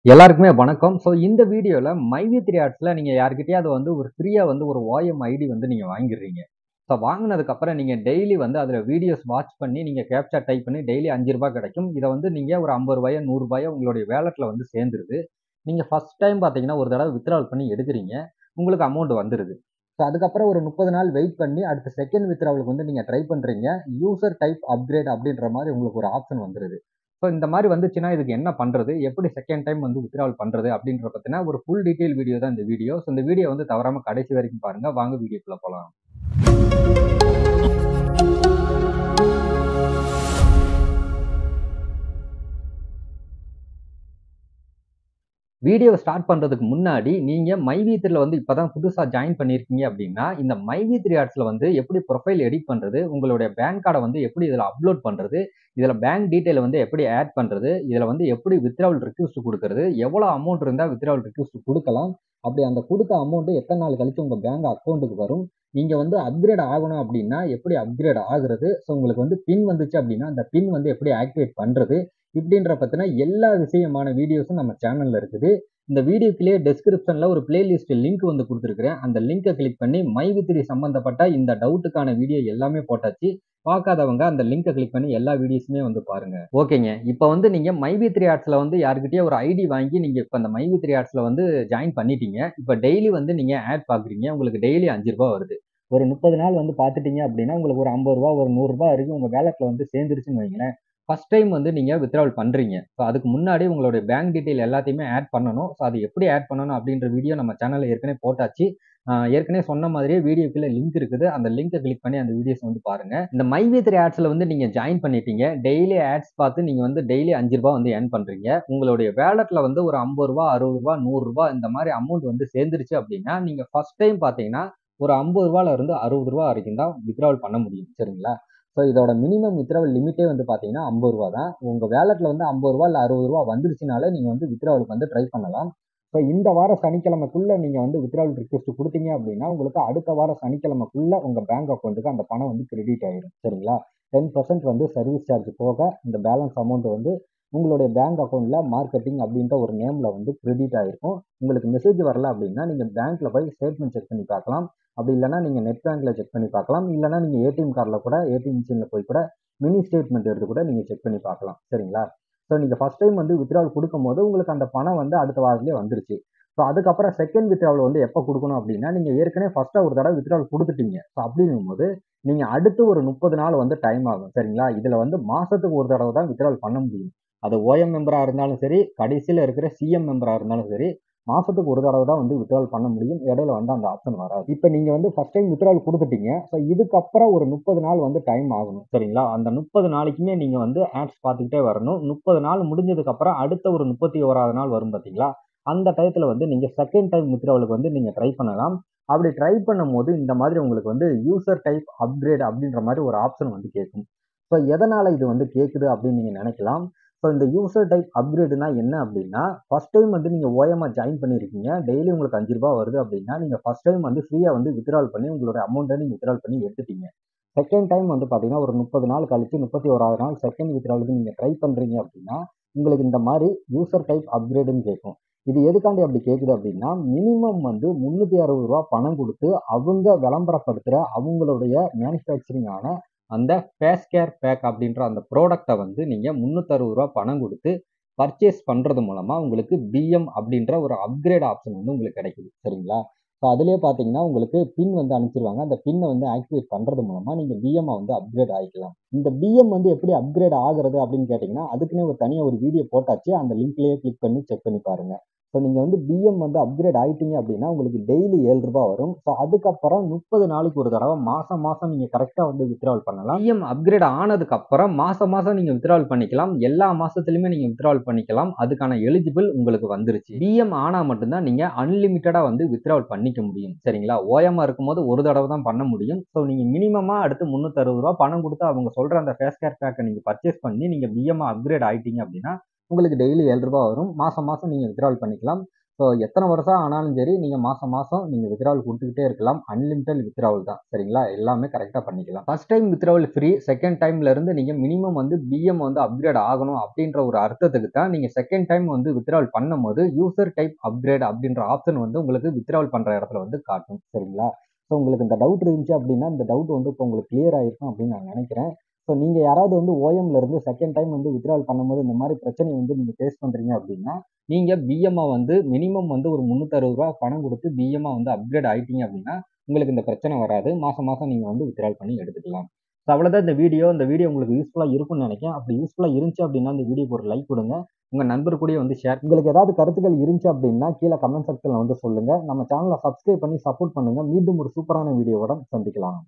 எல்லாருக்குமே வணக்கம். இந்த வீடியோல மைவி3 ஆட்ஸ்ல நீங்க யார்கிட்டயாவது ஒரு ஃப்ரீயா ஒரு ஓஎம் ஐடி நீங்க வாங்கிடுறீங்க. வாங்குனதுக்கு அப்புறம் நீங்க டெய்லி அதுல வீடியோஸ் வாட்ச் பண்ணி நீங்க கேப்சா டைப் பண்ணி டெய்லி ரூ. 5 கிடைக்கும். இத நீங்க ஒரு ரூ. 50 ரூ. 100 உங்களுடைய வாலெட்ல சேர்ந்துருது. நீங்க ஃபர்ஸ்ட் டைம் பார்த்தீங்கன்னா, ஒரு தடவ வித்ட்ராவல் பண்ணி எடுக்குறீங்க. உங்களுக்கு அமௌண்ட் வந்துருது. அதுக்கப்புறம் ஒரு 30 நாள் வெயிட் பண்ணி அடுத்த செகண்ட் வித்ட்ராவலுக்கு நீங்க ட்ரை பண்றீங்க. யூசர் டைப் அப்கிரேட் அப்படின்ற மாரி உங்களுக்கு ஒரு ஆப்ஷன் வந்துருது. இந்த மாரி வந்துச்சுன்னா இதுக்கு என்ன பண்றது? எப்படி செகண்ட் டைம் வித்ட்ராவல் பண்றது? அப்படின்றத பத்தின ஒரு ஃபுல் டீட்டெயில் வீடியோ தான் இந்த வீடியோ. இந்த வீடியோ தவறாம கடைசி வரைக்கும் பாருங்க. வாங்க வீடியோக்குள்ள போலாம். வீடியோவ ஸ்டார்ட் பண்றதுக்கு முன்னாடி, நீங்க மைவி3ல இப்பதான் புதுசா ஜாயின் பண்ணியிருக்கீங்க அப்படின்னா, இந்த மைவி3 ஆட்ஸ்ல எப்படி ப்ரொஃபைல் எடிட் பண்றது? உங்களுடைய பேங்க் கார்ட எப்படி இதுல அப்லோட் பண்றது? இதுல பேங்க் டீட்டெயில எப்படி ஆட் பண்றது? இதுல எப்படி வித்ட்ராவல் ரிக்வெஸ்ட் குடுக்குறது? எவ்வளவு அமௌண்ட் இருந்தா வித்ட்ராவல் ரிக்வெஸ்ட் குடுக்கலாம்? அப்படி அந்த குடுத்த அமௌண்ட் எத்தன நாள் கழிச்சு உங்க பேங்க் அக்கவுண்ட்க்கு வரும்? நீங்க அப்கிரேட் ஆகணும் அப்படின்னா, எப்படி அப்கிரேட் ஆகுறது? உங்களுக்கு பின் வந்துச்சு அப்படின்னா, அந்த பின் எப்படி ஆக்டிவேட் பண்றது? இப்படின்ற பத்தின எல்லா விஷயமான வீடியோஸும் நம்ம சேனல்ல இருக்குது. இந்த வீடியோக்குள்ளேயே டிஸ்கிரிப்ஷன்ல ஒரு பிளேலிஸ்ட் லிங்க் குடுத்திருக்கிறேன். அந்த லிங்க கிளிக் பண்ணி மைவி3 சம்பந்தப்பட்ட இந்த டவுட்டுக்கான வீடியோ எல்லாமே போட்டாச்சு. பார்க்காதவங்க அந்த லிங்க கிளிக் பண்ணி எல்லா வீடியோஸுமே பாருங்க. ஓகேங்க. இப்ப நீங்க மைவி3 ஆட்ஸ்ல யார்கிட்டயோ ஒரு ஐடி வாங்கி நீங்க இப்ப அந்த மைவி3 ஆட்ஸ்ல ஜாயின் பண்ணிட்டீங்க. இப்ப டெய்லி நீங்க ஆட் பார்க்குறீங்க. உங்களுக்கு டெய்லி ரூ. 5 வருது. ஒரு 30 நாள் பார்த்துட்டீங்க அப்படின்னா, உங்களுக்கு ஒரு ரூ. 50 ஒரு ரூ. 100 வரைக்கும் உங்க வாலெட்ல சேர்ந்துருச்சுன்னு வைங்களேன். ஃபர்ஸ்ட் டைம் நீங்க வித்ட்ராவல் பண்றீங்க. அதுக்கு முன்னாடி உங்களுடைய பேங்க் டீட்டெயில் எல்லாத்தையுமே ஆட் பண்ணணும். அது எப்படி ஆட் பண்ணணும் அப்படின்ற வீடியோ நம்ம சேனல்ல ஏற்கனவே போட்டாச்சு. ஏற்கனவே சொன்ன மாதிரியே வீடியோக்குள்ள லிங்க் இருக்குது. அந்த லிங்க கிளிக் பண்ணி அந்த வீடியோஸ் பாருங்க. இந்த மைவி3 ஆட்ஸ்ல நீங்க ஜாயின் பண்ணிட்டீங்க. டெய்லி ஆட்ஸ் பார்த்து நீங்க டெய்லி ரூ. 5 ஏர்ன் பண்றீங்க. உங்களுடைய வாலெட்ல ஒரு ரூ. 50 ரூ. 60 ரூ. 100 இந்த மாதிரி அமௌண்ட் சேர்ந்துருச்சு அப்படின்னா, நீங்க ஃபர்ஸ்ட் டைம் பார்த்தீங்கன்னா, ஒரு ரூ. 50 இருந்து ரூ. 60 வரைக்கும் தான் வித்ட்ராவல் பண்ண முடியும். சரிங்களா? இதோட மினிமம் வித்ட்ராவல் லிமிட்டே பார்த்தீங்கன்னா ரூ. 50 தான். உங்க வாலெட்ல ரூ. 50 இல்ல ரூ. 60 வந்துருச்சுனாலே நீங்க வித்ட்ராவலுக்கு ட்ரை பண்ணலாம். இந்த வார சனிக்கிழமைக்குள்ள நீங்க வித்ட்ராவல் ரிக்வெஸ்ட் குடுத்தீங்க அப்படின்னா, உங்களுக்கு அடுத்த வார சனிக்கிழமைக்குள்ள உங்க பேங்க் அக்கவுண்ட்க்கு அந்த பணம் கிரெடிட் ஆயிரும். சரிங்களா? 10% சர்வீஸ் சார்ஜ் போக இந்த பேலன்ஸ் அமௌண்ட் உங்களுடைய பேங்க் அக்கவுண்ட்ல மார்க்கெட்டிங் அப்படின்ற ஒரு நேம்ல கிரெடிட் ஆயிருக்கும். உங்களுக்கு மெசேஜ் வரல அப்படின்னா, நீங்க பேங்க்ல போய் ஸ்டேட்மெண்ட் செக் பண்ணி பார்க்கலாம். அப்படி இல்லன்னா நீங்க நெட் பேங்க்ல செக் பண்ணி பார்க்கலாம். இல்லன்னா நீங்க ஏடிஎம் கார்டுல கூட ஏடிஎம் மிஷின்ல போய் கூட மினி ஸ்டேட்மெண்ட் எடுத்து கூட நீங்க செக் பண்ணி பார்க்கலாம். சரிங்களா? நீங்க ஃபர்ஸ்ட் டைம் வித்ட்ராவல் குடுக்கும்போது உங்களுக்கு அந்த பணம் அடுத்த வாரத்திலேயே வந்துருச்சு. அதுக்கப்புறம் செகண்ட் வித்ட்ராவல் எப்ப குடுக்கணும் அப்படின்னா, நீங்க ஏற்கனவே ஃபர்ஸ்ட்டா ஒரு தடவ வித்ட்ராவல் குடுத்துட்டீங்க. அப்படிங்கும்போது நீங்க அடுத்து ஒரு 30 நாள் டைம் ஆகும். சரிங்களா? இதுல மாசத்துக்கு ஒரு தடவ தான் வித்ட்ராவல் பண்ண முடியும். அது ஓஎம் மெம்பரா இருந்தாலும் சரி, கடைசியில இருக்கிற சிஎம் மெம்பரா இருந்தாலும் சரி, மாசத்துக்கு ஒரு தடவ தான் வித்ட்ராவல் பண்ண முடியும். இடையில அந்த ஆப்ஷன் வராது. இப்ப நீங்க ஃபர்ஸ்ட் டைம் வித்ட்ராவல் குடுத்துட்டீங்க. இதுக்கப்புறம் ஒரு 30 நாள் டைம் ஆகணும். சரிங்களா? அந்த 30 நாளைக்குமே நீங்க ஆட்ஸ் பார்த்துக்கிட்டே வரணும். 30 நாள் முடிஞ்சதுக்கு அப்புறம் அடுத்த ஒரு 31வது நாள் வரும் பார்த்தீங்களா? அந்த டயத்துல நீங்க செகண்ட் டைம் வித்ட்ராவலுக்கு நீங்க ட்ரை பண்ணலாம். அப்படி ட்ரை பண்ணும்போது இந்த மாதிரி உங்களுக்கு யூசர் டைப் அப்கிரேட் அப்படின்ற மாரி ஒரு ஆப்ஷன் கேட்கும். எதனால இது கேட்குது அப்படின்னு நீங்க நினைக்கலாம். இந்த யூசர் டைப் அப்கிரேட்னா என்ன அப்படின்னா, ஃபர்ஸ்ட் டைம் நீங்க ஓஎம்ஆ ஜாயின் பண்ணியிருக்கீங்க. டெய்லி உங்களுக்கு ரூ. 5 வருது அப்படின்னா, நீங்க ஃபர்ஸ்ட் டைம் ஃப்ரீயா வித்ட்ராவல் பண்ணி உங்களுடைய அமௌண்ட்ட நீங்க வித்ட்ராவல் பண்ணி எடுத்துட்டீங்க. செகண்ட் டைம் பார்த்தீங்கன்னா, ஒரு 30 நாள் கழிச்சு 31வது நாள் செகண்ட் வித்ட்ராவலுக்கு நீங்க ட்ரை பண்றீங்க அப்படின்னா, உங்களுக்கு இந்த மாரி யூசர் டைப் அப்கிரேட்ன்னு கேட்கும். இது எதுக்காண்டி அப்படி கேட்குது அப்படின்னா, மினிமம் ரூ. 360 பணம் குடுத்து அவங்க விளம்பரப்படுத்துற அவங்களுடைய மேனுஃபேக்சரிங் ஆன அந்த ஃபேஸ் கேர் பேக் அப்படின்ற அந்த ப்ராடக்ட்ட நீங்க ரூ. 360 பணம் குடுத்து பர்ச்சேஸ் பண்றது மூலமா உங்களுக்கு பிஎம் அப்படின்ற ஒரு அப்கிரேட் ஆப்ஷன் உங்களுக்கு கிடைக்குது. சரிங்களா? அதிலேயே பார்த்தீங்கன்னா, உங்களுக்கு பின் அனுப்பிச்சிருவாங்க. அந்த பின்ன ஆக்டிவேட் பண்றது மூலமா நீங்க பிஎம்ம அப்கிரேட் ஆயிக்கலாம். இந்த பிஎம் எப்படி அப்கிரேட் ஆகுறது அப்படின்னு கேட்டீங்கன்னா, அதுக்குன்னே ஒரு தனியா ஒரு வீடியோ போட்டாச்சு. அந்த லிங்க்லயே கிளிக் பண்ணி செக் பண்ணி பாருங்க. நீங்க பிஎம் அப்கிரேட் ஆயிட்டீங்க அப்படின்னா, உங்களுக்கு டெய்லி ரூ. 7 வரும். அதுக்கப்புறம் 30 நாளைக்கு ஒரு தடவ மாசம் மாசம் நீங்க கரெக்ட்டா வித்ட்ராவல் பண்ணலாம். பிஎம் அப்கிரேட் ஆனதுக்கு அப்புறம் மாசம் மாசம் நீங்க வித்ட்ராவல் பண்ணிக்கலாம். எல்லா மாசத்துலயுமே நீங்க வித்ட்ராவல் பண்ணிக்கலாம். அதுக்கான எலிஜிபிள் உங்களுக்கு வந்துருச்சு. பிஎம் ஆனா மட்டும் தான் நீங்க அன்லிமிட்டடா வித்ட்ராவல் பண்ணிக்க முடியும். சரிங்களா? ஓஎம்ஆ இருக்கும்போது ஒரு தடவ தான் பண்ண முடியும். நீங்க மினிமமா அடுத்து ரூ. 360 பணம் குடுத்து அவங்க சொல்ற அந்த ஃபேஸ் கேர் பேக்க நீங்க பர்ச்சேஸ் பண்ணி நீங்க பிஎம் அப்கிரேட் ஆயிட்டீங்க அப்படின்னா, உங்களுக்கு டெய்லி ரூ. 7 வரும். மாசம் மாசம் நீங்க வித்ட்ராவல் பண்ணிக்கலாம். ஸோ எத்தனை வருஷம் ஆனாலும் சரி, நீங்க மாசம் மாசம் நீங்க வித்ட்ராவல் குடுத்துக்கிட்டே இருக்கலாம். அன்லிமிட்டட் வித்ட்ராவல் தான். சரிங்களா? எல்லாமே கரெக்ட்டா பண்ணிக்கலாம். First time withdrawal free. Second டைம்ல இருந்து நீங்க மினிமம் வந்து பிஎம் வந்து அப்கிரேட் ஆகணும் அப்படின்ற ஒரு அர்த்தத்துக்கு தான் நீங்க செகண்ட் டைம் வந்து வித்ட்ராவல் பண்ணும்போது, யூசர் டைப் அப்கிரேட் அப்படின்ற ஆப்ஷன் வந்து உங்களுக்கு வித்ட்ராவல் பண்ற இடத்துல வந்து காட்டும். சரிங்களா? ஸோ உங்களுக்கு இந்த டவுட் இருந்துச்சு அப்படின்னா, இந்த டவுட் வந்து இப்போ உங்களுக்கு கிளியர் ஆயிருக்கும் அப்படின்னு நான் நினைக்கிறேன். ஸோ நீங்க யாராவது வந்து ஓஎம்ல இருந்து செகண்ட் டைம் வந்து வித்ட்ராவல் பண்ணும்போது இந்த மாரி பிரச்சனைய வந்து நீங்க ஃபேஸ் பண்றீங்க அப்படின்னா, நீங்க பிஎம்மா வந்து மினிமம் வந்து ஒரு ரூ. 360 பணம் குடுத்து பிஎம்மா வந்து அப்கிரேட் ஆயிட்டீங்க அப்படின்னா, உங்களுக்கு இந்த பிரச்சனை வராது. மாசம் மாசம் நீங்க வந்து வித்ட்ராவல் பண்ணி எடுத்துக்கலாம். ஸோ அவ்வளோதான் இந்த வீடியோ. இந்த வீடியோ உங்களுக்கு யூஸ்ஃபுல்லா இருக்கும்னு நினைக்கிறேன். அப்படி யூஸ்ஃபுல்லா இருந்துச்சு அப்படின்னா, இந்த வீடியோக்கு ஒரு லைக் குடுங்க. உங்க நண்பர் கூடயும் வந்து ஷேர் உங்களுக்கு ஏதாவது கருத்துக்கள் இருந்துச்சு அப்படின்னா, கீழ கமெண்ட் செக்ஷன்ல வந்து சொல்லுங்க. நம்ம சேனல சப்ஸ்கிரைப் பண்ணி சப்போர்ட் பண்ணுங்க. மீண்டும் ஒரு சூப்பரான வீடியோவுடன் சந்திக்கலாம்.